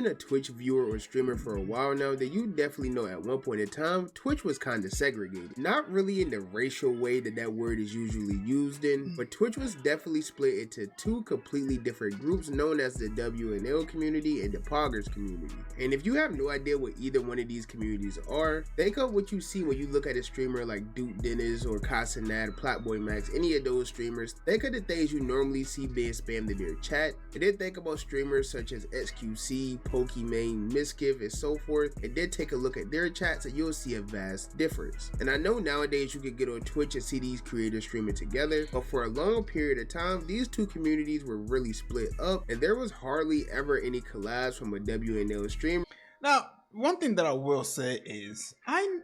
a Twitch viewer or streamer for a while now, then you definitely know at one point in time, Twitch was kind of segregated. Not really in the racial way that word is usually used in, but Twitch was definitely split into two completely different groups known as the WNL community and the Poggers community. And if you have no idea what either one of these communities are, think of what you see when you look at a streamer like Duke Dennis or Casanat, Platboy Max, any of those streamers. Think of the things you normally see being spammed in their chat, and then think about streamers such as XQC, Pokimane, Miskiff, and so forth, and then take a look at their chats and you'll see a vast difference. And I know nowadays you can get on Twitch and see these creators streaming together, but for a long period of time, these two communities were really split up, and there was hardly ever any collabs from a WNL streamer. Now, one thing that I will say is, I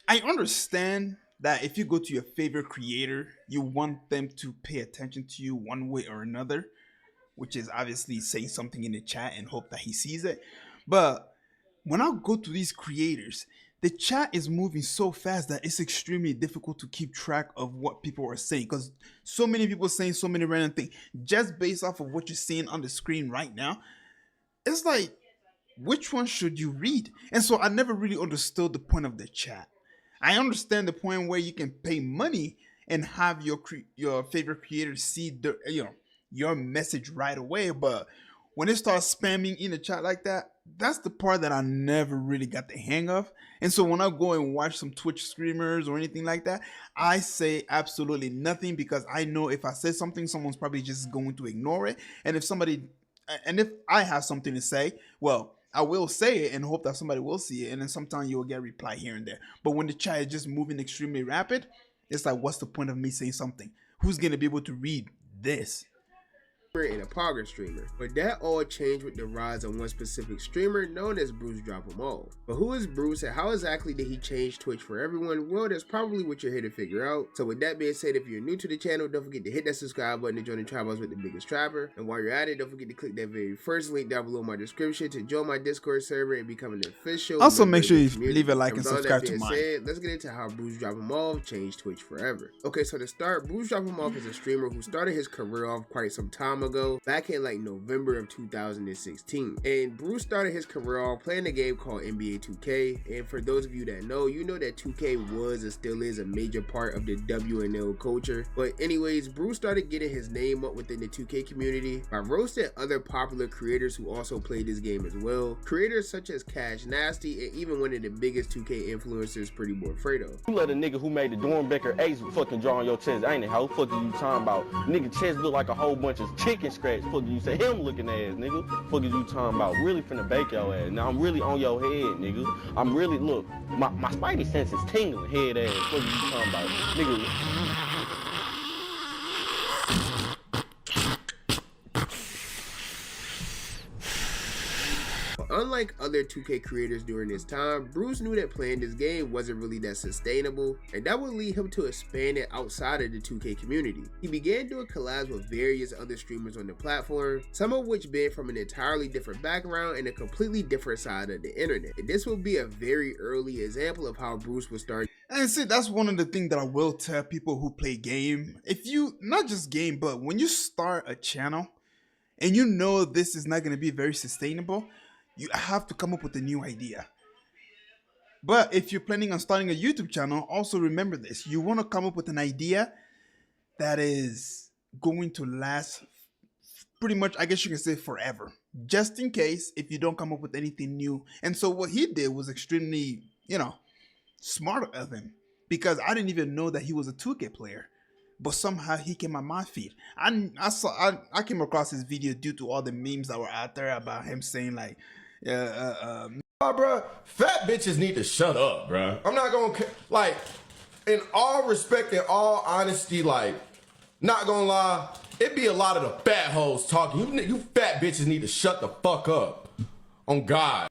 understand that if you go to your favorite creator, you want them to pay attention to you one way or another, which is obviously saying something in the chat and hope that he sees it. But when I go to these creators, the chat is moving so fast that it's extremely difficult to keep track of what people are saying, because so many people are saying so many random things just based off of what you're seeing on the screen right now. It's like, which one should you read? And so I never really understood the point of the chat. I understand the point where you can pay money and have your favorite creator see the your message right away, but when it starts spamming in the chat like that, that's the part that I never really got the hang of. And so when I go and watch some Twitch streamers or anything like that, I say absolutely nothing, because I know if I say something, someone's probably just going to ignore it. And if I have something to say, well, I will say it and hope that somebody will see it, and then sometimes you'll get a reply here and there. But when the chat is just moving extremely rapid, it's like, what's the point of me saying something? Who's going to be able to read this? And a Pogger streamer, but that all changed with the rise of one specific streamer known as BruceDropEmOff. But who is Bruce and how exactly did he change Twitch for everyone? Well, that's probably what you're here to figure out. So with that being said, if you're new to the channel, don't forget to hit that subscribe button to join the Tribals with the biggest trapper. And while you're at it, don't forget to click that very first link down below my description to join my Discord server and become an official. Also, make sure you leave a like and subscribe to mine. Let's get into how BruceDropEmOff changed Twitch forever. Okay, so to start, BruceDropEmOff is a streamer who started his career off quite some time ago, back in like November of 2016. And Bruce started his career off playing a game called NBA 2K. And for those of you that know, you know that 2K was and still is a major part of the WNL culture. But anyways, Bruce started getting his name up within the 2K community by roasting other popular creators who also played this game as well. Creators such as Cash Nasty and even one of the biggest 2K influencers, Pretty Boy Fredo. You let a nigga who made the Dornbecker Ace fucking draw on your chest, ain't it? How the fuck are you talking about? Nigga chest look like a whole bunch of chicken scratch. Fuck you say him looking ass, nigga. Fuck is you talking about? Really finna bake your ass. Now I'm really on your head, nigga. I'm really, look, my spidey sense is tingling, head ass. Fuck you talking about? Nigga. Unlike other 2K creators during this time, Bruce knew that playing this game wasn't really that sustainable, and that would lead him to expand it outside of the 2K community. He began doing collabs with various other streamers on the platform, some of which being from an entirely different background and a completely different side of the internet. And this will be a very early example of how Bruce was starting. And see, that's one of the things that I will tell people who play game. If you, not just game, but when you start a channel and you know this is not going to be very sustainable, you have to come up with a new idea. But if you're planning on starting a YouTube channel, also remember this. You want to come up with an idea that is going to last pretty much, I guess you can say, forever. Just in case if you don't come up with anything new. And so what he did was extremely, smart of him. Because I didn't even know that he was a 2K player. But somehow he came on my feed. I came across his video due to all the memes that were out there about him saying like, bro, fat bitches need to shut up, bro. I'm not gonna, like, in all respect and all honesty, like, not gonna lie, it be a lot of the fat hoes talking. You fat bitches need to shut the fuck up. On God.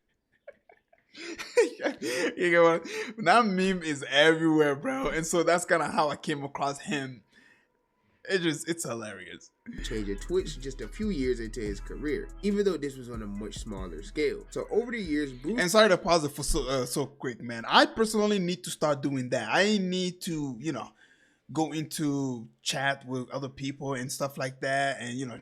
You know what? That meme is everywhere, bro. And so that's kind of how I came across him. It's hilarious. Changing Twitch just a few years into his career, even though this was on a much smaller scale. So over the years, Bruce... And sorry to pause it for so quick, man. I personally need to start doing that. I need to, go into chat with other people and stuff like that, and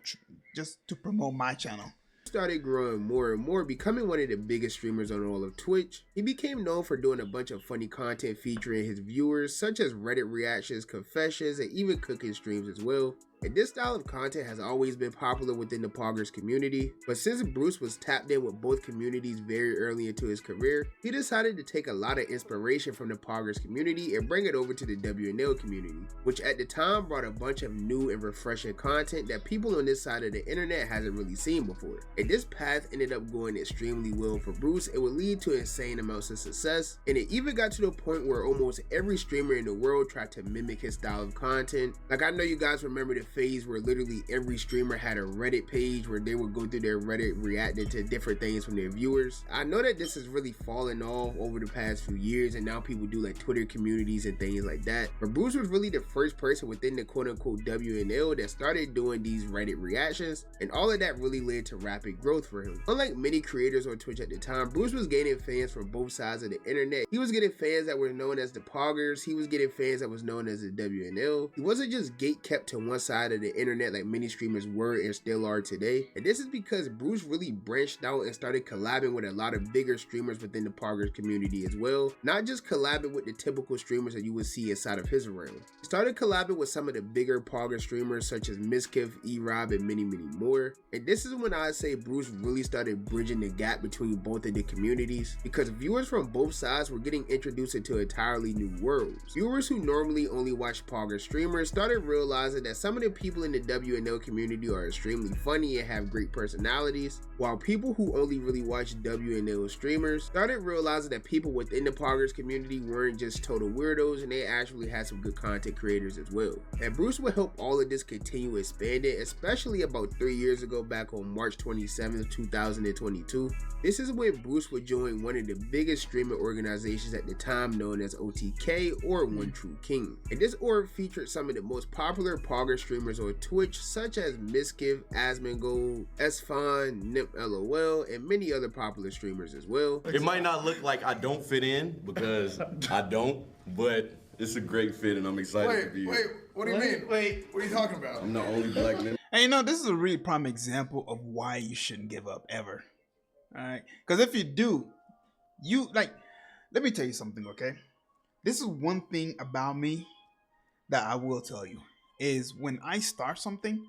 just to promote my channel. started growing more and more, becoming one of the biggest streamers on all of Twitch. He became known for doing a bunch of funny content featuring his viewers, such as Reddit reactions, confessions, and even cooking streams as well. And this style of content has always been popular within the Poggers community, but since Bruce was tapped in with both communities very early into his career, he decided to take a lot of inspiration from the Poggers community and bring it over to the WNL community, which at the time brought a bunch of new and refreshing content that people on this side of the internet hasn't really seen before. And this path ended up going extremely well for Bruce. It would lead to insane amounts of success, and it even got to the point where almost every streamer in the world tried to mimic his style of content. Like, I know you guys remember the phase where literally every streamer had a Reddit page where they would go through their Reddit reacting to different things from their viewers. I know that this has really fallen off over the past few years, and now people do like Twitter communities and things like that, but Bruce was really the first person within the quote-unquote WNL that started doing these Reddit reactions, and all of that really led to rapid growth for him. Unlike many creators on Twitch at the time, Bruce was gaining fans from both sides of the internet. He was getting fans that were known as the Poggers, he was getting fans that was known as the WNL. He wasn't just gate kept to one side of the internet like many streamers were and still are today, and this is because Bruce really branched out and started collabing with a lot of bigger streamers within the Poggers community as well, not just collabing with the typical streamers that you would see inside of his realm. He started collabing with some of the bigger Poggers streamers such as Miskiff, E-Rob, and many more, and this is when I say Bruce really started bridging the gap between both of the communities, because viewers from both sides were getting introduced into entirely new worlds. Viewers who normally only watch Poggers streamers started realizing that some of the people in the WNL community are extremely funny and have great personalities, while people who only really watch WNL streamers started realizing that people within the Poggers community weren't just total weirdos and they actually had some good content creators as well. And Bruce would help all of this continue expanding, especially about 3 years ago, back on March 27th, 2022. This is when Bruce would join one of the biggest streaming organizations at the time, known as OTK, or One True King. And this org featured some of the most popular Pogger streamers on Twitch, such as Miskiff, Asmongold, Esfon, Nimp LOL, and many other popular streamers as well. It might not look like I don't fit in, because I don't, but it's a great fit and I'm excited to be here. What do you mean? Wait, what are you talking about? I'm the only black man. And you know, this is a really prime example of why you shouldn't give up ever. Alright? Because if you do, let me tell you something, okay? This is one thing about me that I will tell you, is when I start something,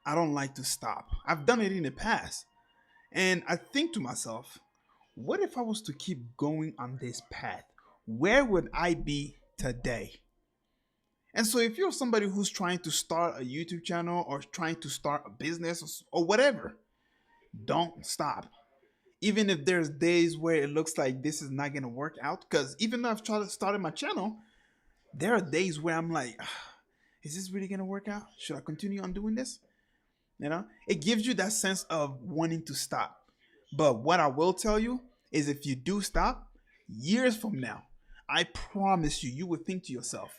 I don't like to stop. I've done it in the past. And I think to myself, what if I was to keep going on this path? Where would I be today? And so if you're somebody who's trying to start a YouTube channel or trying to start a business or whatever, don't stop. Even if there's days where it looks like this is not going to work out, because even though I've started my channel, there are days where I'm like, is this really going to work out? Should I continue on doing this? You know, it gives you that sense of wanting to stop. But what I will tell you is, if you do stop, years from now, I promise you, you would think to yourself,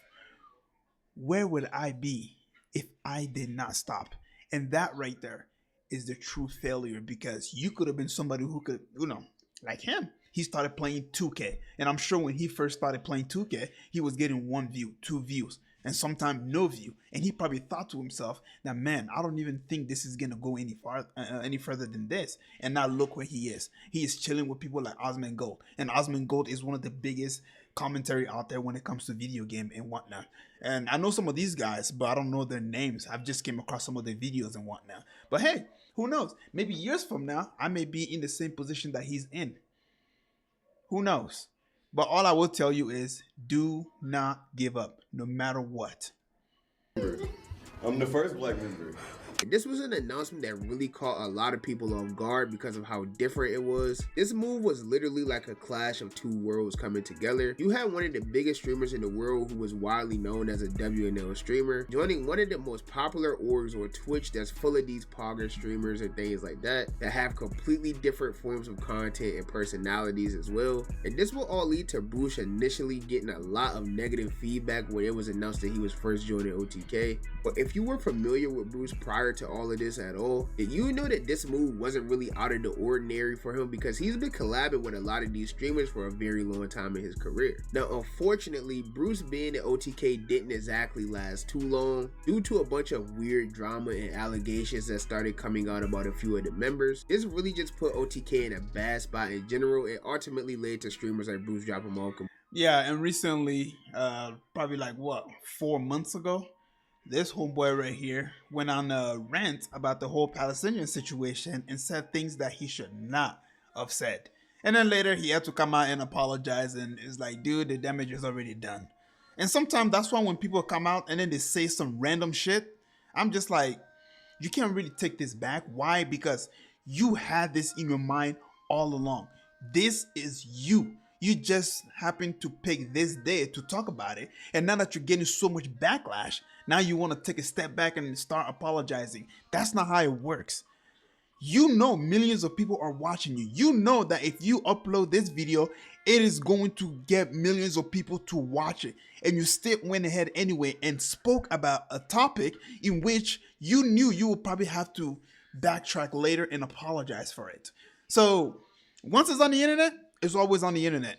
where would I be if I did not stop? And that right there is the true failure, because you could have been somebody who could, like him. He started playing 2K. And I'm sure when he first started playing 2K, he was getting 1 view, 2 views, and sometimes no view. And he probably thought to himself that, man, I don't even think this is going to go any further than this. And now look where he is. He is chilling with people like Asmongold. And Asmongold is one of the biggest commentary out there when it comes to video game and whatnot. And I know some of these guys, but I don't know their names. I've just came across some of their videos and whatnot. But hey, who knows? Maybe years from now, I may be in the same position that he's in. Who knows? But all I will tell you is, do not give up, no matter what. I'm the first black member. And this was an announcement that really caught a lot of people off guard because of how different it was. This move was literally like a clash of two worlds coming together. You had one of the biggest streamers in the world, who was widely known as a WNL streamer, joining one of the most popular orgs on Twitch that's full of these Pogger streamers and things like that have completely different forms of content and personalities as well. And this will all lead to Bruce initially getting a lot of negative feedback when it was announced that he was first joining OTK. But if you were familiar with Bruce prior prior to all of this at all? Did you know that this move wasn't really out of the ordinary for him, because he's been collabing with a lot of these streamers for a very long time in his career. Now, unfortunately, Bruce being at OTK didn't exactly last too long due to a bunch of weird drama and allegations that started coming out about a few of the members. This really just put OTK in a bad spot in general, and ultimately led to streamers like BruceDropEmOff. Yeah, and recently, probably like 4 months ago, this homeboy right here went on a rant about the whole Palestinian situation and said things that he should not have said. And then later he had to come out and apologize, and it's like, dude, the damage is already done. And sometimes that's why when people come out and then they say some random shit, I'm just like, you can't really take this back. Why? Because you had this in your mind all along. This is you. You just happen to pick this day to talk about it. And now that you're getting so much backlash, now you want to take a step back and start apologizing. That's not how it works. You know millions of people are watching you. You know that if you upload this video, it is going to get millions of people to watch it. And you still went ahead anyway and spoke about a topic in which you knew you would probably have to backtrack later and apologize for it. So once it's on the internet, it's always on the internet.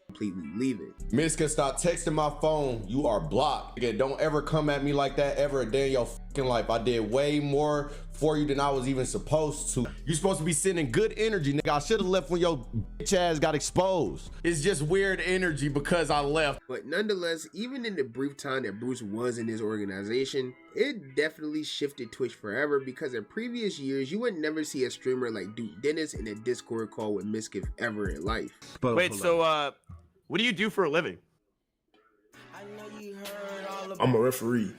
Completely leave it. Miska, stop texting my phone. You are blocked. Nigga, don't ever come at me like that ever a day in your fucking life. I did way more for you than I was even supposed to. You supposed to be sending good energy, nigga. I should have left when your bitch ass got exposed. It's just weird energy because I left. But nonetheless, even in the brief time that Bruce was in his organization, it definitely shifted Twitch forever, because in previous years, you would never see a streamer like Duke Dennis in a Discord call with Miskiff ever in life. Wait, so what do you do for a living? I'm a referee.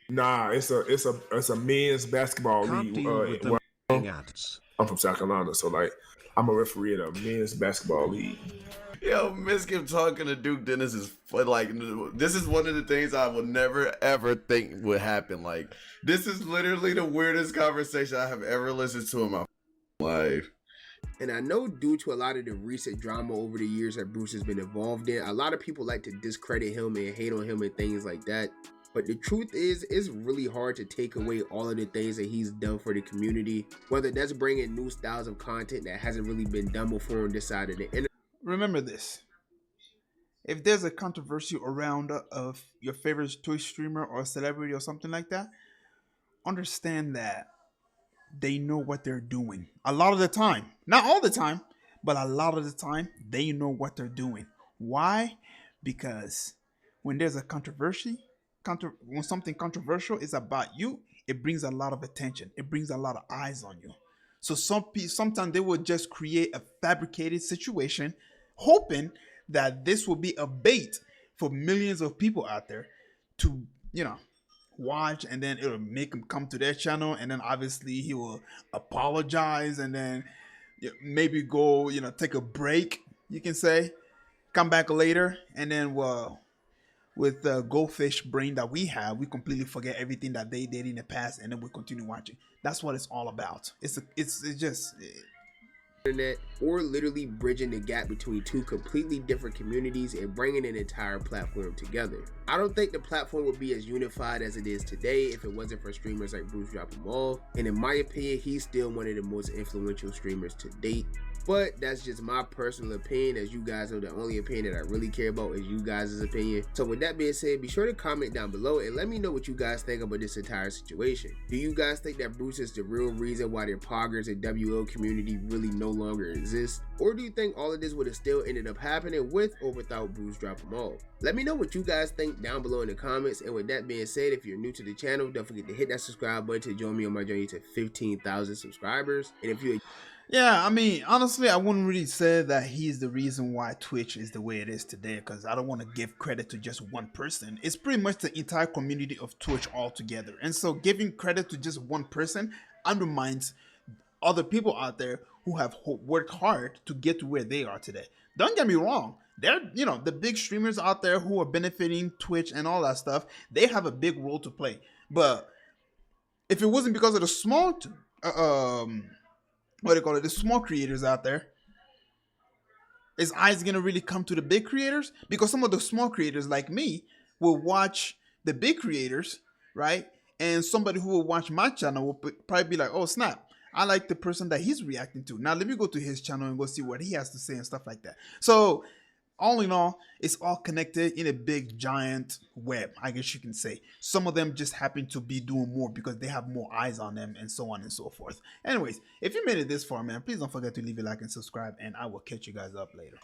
Nah, it's a men's basketball league. I'm from South Carolina, so like I'm a referee at a men's basketball league. Yo, Miskiff talking to Duke Dennis is like, this is one of the things I would never ever think would happen. Like, this is literally the weirdest conversation I have ever listened to in my life. And I know due to a lot of the recent drama over the years that Bruce has been involved in, a lot of people like to discredit him and hate on him and things like that. But the truth is, it's really hard to take away all of the things that he's done for the community, whether that's bringing new styles of content that hasn't really been done before on this side of the internet. Remember this. If there's a controversy around of your favorite Twitch streamer or celebrity or something like that, understand that they know what they're doing. A lot of the time. Not all the time, but a lot of the time, they know what they're doing. Why? Because when there's a controversy, when something controversial is about you, it brings a lot of attention. It brings a lot of eyes on you. So sometimes they will just create a fabricated situation, hoping that this will be a bait for millions of people out there to, watch, and then it'll make him come to their channel, and then obviously he will apologize, and then maybe go, take a break, you can say, come back later, and then with the goldfish brain that we have, we completely forget everything that they did in the past, and then we continue watching. That's what it's all about. It's just internet, or literally bridging the gap between two completely different communities and bringing an entire platform together. I don't think the platform would be as unified as it is today if it wasn't for streamers like BruceDropEmOff, and in my opinion, he's still one of the most influential streamers to date. But that's just my personal opinion. As you guys know, the only opinion that I really care about is you guys' opinion. So with that being said, be sure to comment down below and let me know what you guys think about this entire situation. Do you guys think that Bruce is the real reason why the poggers and WO community really no longer exist? Or do you think all of this would have still ended up happening with or without BruceDropEmOff? Let me know what you guys think down below in the comments. And with that being said, if you're new to the channel, don't forget to hit that subscribe button to join me on my journey to 15,000 subscribers. And if you're yeah, I mean, honestly, I wouldn't really say that he's the reason why Twitch is the way it is today, because I don't want to give credit to just one person. It's pretty much the entire community of Twitch altogether. And so giving credit to just one person undermines other people out there who have worked hard to get to where they are today. Don't get me wrong. They're, the big streamers out there who are benefiting Twitch and all that stuff, they have a big role to play. But if it wasn't because of the small, the small creators out there, is eyes gonna really come to the big creators? Because some of the small creators like me will watch the big creators right? And somebody who will watch my channel will probably be like, oh snap, I like the person that he's reacting to. Now let me go to his channel and go see what he has to say and stuff like that. So all in all, it's all connected in a big giant web, I guess you can say. Some of them just happen to be doing more because they have more eyes on them and so on and so forth. Anyways, if you made it this far, man, please don't forget to leave a like and subscribe, and I will catch you guys up later.